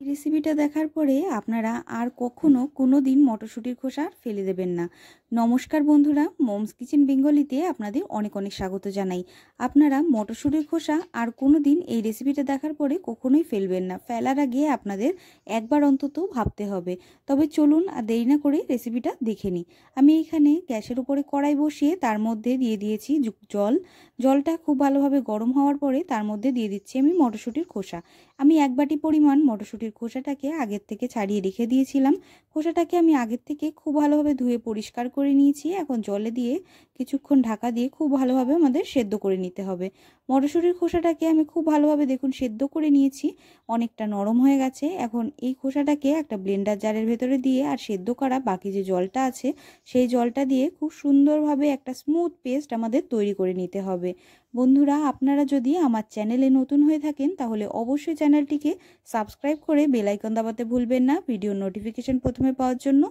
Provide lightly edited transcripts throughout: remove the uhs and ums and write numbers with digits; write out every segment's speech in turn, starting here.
রেসিপিটা দেখার পরে আপনারা আর কখনো কোনো দিন মটরশুঁটির খোসা ফেলে দেবেন না। নমস্কার বন্ধুরা, মমস কিচেন বেঙ্গলিতে আপনাদের অনেক অনেক স্বাগত জানাই। আপনারা মটরশুঁটির খোসা আর কোনো দিন এই রেসিপিটা দেখার পরে কখনোই ফেলবেন না। ফেলার আগে আপনাদের একবার অন্তত ভাবতে হবে। তবে চলুন আর দেরি না করে রেসিপিটা দেখে নিই। আমি এখানে গ্যাসের উপরে কড়াই বসিয়ে তার মধ্যে দিয়ে দিয়েছি জলটা খুব ভালোভাবে গরম হওয়ার পরে তার মধ্যে দিয়ে দিচ্ছি আমি মটরশুঁটির খোসা। আমি এক বাটি পরিমাণ মটরশুঁটির খোসাটাকে আগের থেকে ছাড়িয়ে রেখে দিয়েছিলাম। খোসাটাকে আমি আগের থেকে খুব ভালোভাবে ধুয়ে পরিষ্কার করে নিয়েছি। এখন জলে দিয়ে কিছুক্ষণ ঢাকা দিয়ে খুব ভালোভাবে আমাদের সেদ্ধ করে নিতে হবে। মটরশুঁটির খোসাটাকে আমি খুব ভালোভাবে দেখুন সেদ্ধ করে নিয়েছি, অনেকটা নরম হয়ে গেছে। এখন এই খোসাটাকে একটা ব্লেন্ডার জারের ভেতরে দিয়ে আর সেদ্ধ করা বাকি যে জলটা আছে সেই জলটা দিয়ে খুব সুন্দরভাবে একটা স্মুথ পেস্ট আমাদের তৈরি করে নিতে হবে। বন্ধুরা, আপনারা যদি আমার চ্যানেলে নতুন হয়ে থাকেন তাহলে অবশ্যই চ্যানেলটিকে সাবস্ক্রাইব করে বেল আইকন দাবাতে ভুলবেন না ভিডিওর নোটিফিকেশন প্রথমে পাওয়ার জন্য।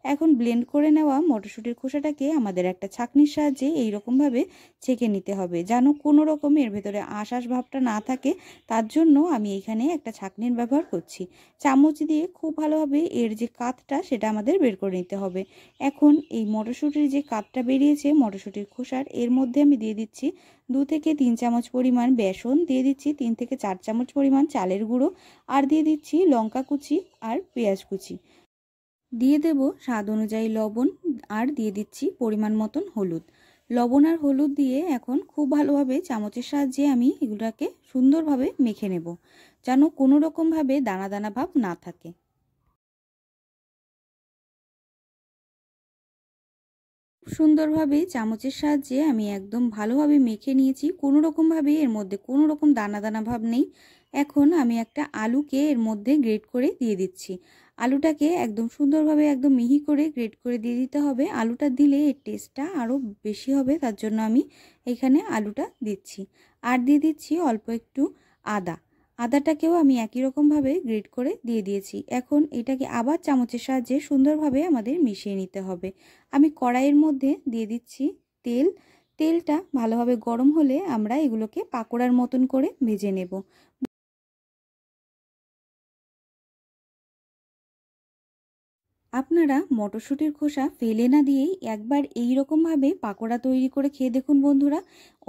এখন ব্লেন্ড করে নেওয়া মটরশুঁটির খোসাটাকে আমাদের একটা ছাঁকনির সাহায্যে এইরকমভাবে ছেঁকে নিতে হবে, যেন কোনো রকম এর ভেতরে আঁশ ভাবটা না থাকে। তার জন্য আমি এখানে একটা ছাঁকনির ব্যবহার করছি। চামচ দিয়ে খুব ভালোভাবে এর যে কাতটা সেটা আমাদের বের করে নিতে হবে। এখন এই মটরশুঁটির যে কাতটা বেরিয়েছে মটরশুঁটির খোসার, এর মধ্যে আমি দিয়ে দিচ্ছি 2 থেকে 3 চামচ পরিমাণ বেসন, দিয়ে দিচ্ছি 3 থেকে 4 চামচ পরিমাণ চালের গুঁড়ো, আর দিয়ে দিচ্ছি লঙ্কা কুচি আর পেঁয়াজ কুচি, দিয়ে দেব স্বাদ অনুযায়ী লবণ, আর দিয়ে দিচ্ছি পরিমাণ মতন হলুদ। লবণ আর হলুদ দিয়ে এখন খুব ভালোভাবে চামচের সাহায্যে আমি এগুলোকে সুন্দরভাবে মেখে নেব, যেন কোনো রকমভাবে দানা দানা ভাব না থাকে। সুন্দরভাবে চামচের সাহায্যে আমি একদম ভালোভাবে মেখে নিয়েছি, কোনো রকমভাবে এর মধ্যে কোনো রকম দানা দানা ভাব নেই। এখন আমি একটা আলুকে এর মধ্যে গ্রেট করে দিয়ে দিচ্ছি। আলুটাকে একদম সুন্দরভাবে একদম মিহি করে গ্রেট করে দিয়ে দিতে হবে। আলুটা দিলে এর টেস্টটা আরও বেশি হবে, তার জন্য আমি এখানে আলুটা দিচ্ছি। আর দিয়ে দিচ্ছি অল্প একটু আদাটাকেও আমি একই রকমভাবে গ্রেট করে দিয়ে দিয়েছি। এখন এটাকে আবার চামচের সাহায্যে সুন্দরভাবে আমাদের মিশিয়ে নিতে হবে। আমি কড়াইয়ের মধ্যে দিয়ে দিচ্ছি তেলটা ভালোভাবে গরম হলে আমরা এগুলোকে পাকোড়ার মতন করে ভেজে নেব। আপনারা মটরশুঁটির খোসা ফেলে না দিয়েই একবার এই রকমভাবে পাকোড়া তৈরি করে খেয়ে দেখুন বন্ধুরা,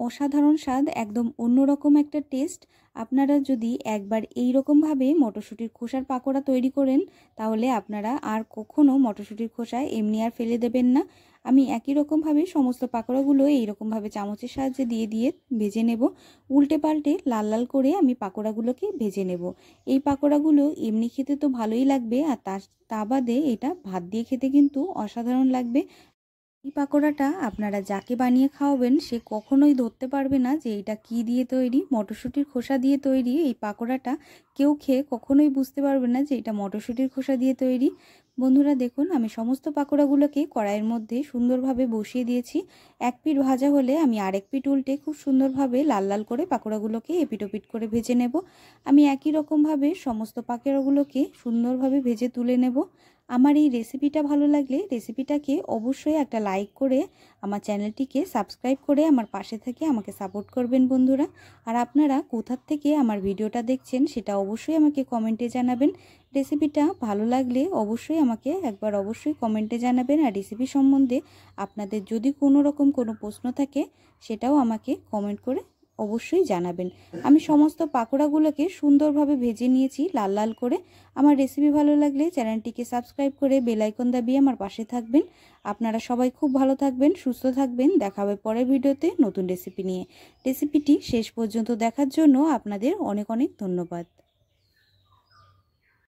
অসাধারণ স্বাদ, একদম অন্যরকম একটা টেস্ট। আপনারা যদি একবার এই রকমভাবে মটরশুঁটির খোসার পাকোড়া তৈরি করেন তাহলে আপনারা আর কখনো মটরশুঁটির খোসা এমনি আর ফেলে দেবেন না। আমি একই রকমভাবে সমস্ত পাকোড়াগুলো এইরকমভাবে চামচের সাহায্যে দিয়ে ভেজে নেব। উল্টে পাল্টে লাল লাল করে আমি পাকোড়াগুলোকে ভেজে নেব। এই পাকোড়াগুলো এমনি খেতে তো ভালোই লাগবে, আর তা বাদে এটা ভাত দিয়ে খেতে কিন্তু অসাধারণ লাগবে। এই পাকোড়াটা আপনারা যাকে বানিয়ে খাওয়াবেন সে কখনোই ধরতে পারবে না যে এটা কি দিয়ে তৈরি। মটরশুঁটির খোসা দিয়ে তৈরি এই পাকোড়াটা কেউ খেয়ে কখনোই বুঝতে পারবে না যে এটা মটরশুঁটির খোসা দিয়ে তৈরি। বন্ধুরা দেখুন, আমি সমস্ত পাকোড়াগুলোকে কড়াইয়ের মধ্যে সুন্দরভাবে বসিয়ে দিয়েছি। এক পিঠ ভাজা হলে আমি আরেক পিঠ উল্টে খুব সুন্দরভাবে লাল লাল করে পাকোড়াগুলোকে এপিট ওপিট করে ভেজে নেব। আমি একই রকমভাবে সমস্ত পাকোড়াগুলোকে সুন্দরভাবে ভেজে তুলে নেব। আমার এই রেসিপিটা ভালো লাগলে রেসিপিটাকে অবশ্যই একটা লাইক করে আমার চ্যানেলটিকে সাবস্ক্রাইব করে আমার পাশে থেকে আমাকে সাপোর্ট করবেন বন্ধুরা। আর আপনারা কোথা থেকে আমার ভিডিওটা দেখছেন সেটা অবশ্যই আমাকে কমেন্টে জানাবেন। রেসিপিটা ভালো লাগলে অবশ্যই আমাকে একবার অবশ্যই কমেন্টে জানাবেন। আর রেসিপি সম্বন্ধে আপনাদের যদি কোনো রকম কোনো প্রশ্ন থাকে সেটাও আমাকে কমেন্ট করে অবশ্যই জানাবেন। আমি সমস্ত পাকোড়াগুলোকে সুন্দরভাবে ভেজে নিয়েছি লাল লাল করে। আমার রেসিপি ভালো লাগলে চ্যানেলটিকে সাবস্ক্রাইব করে বেল আইকন দাবিয়ে আমার পাশে থাকবেন। আপনারা সবাই খুব ভালো থাকবেন, সুস্থ থাকবেন। দেখা হবে পরের ভিডিওতে নতুন রেসিপি নিয়ে। রেসিপিটি শেষ পর্যন্ত দেখার জন্য আপনাদের অনেক অনেক ধন্যবাদ।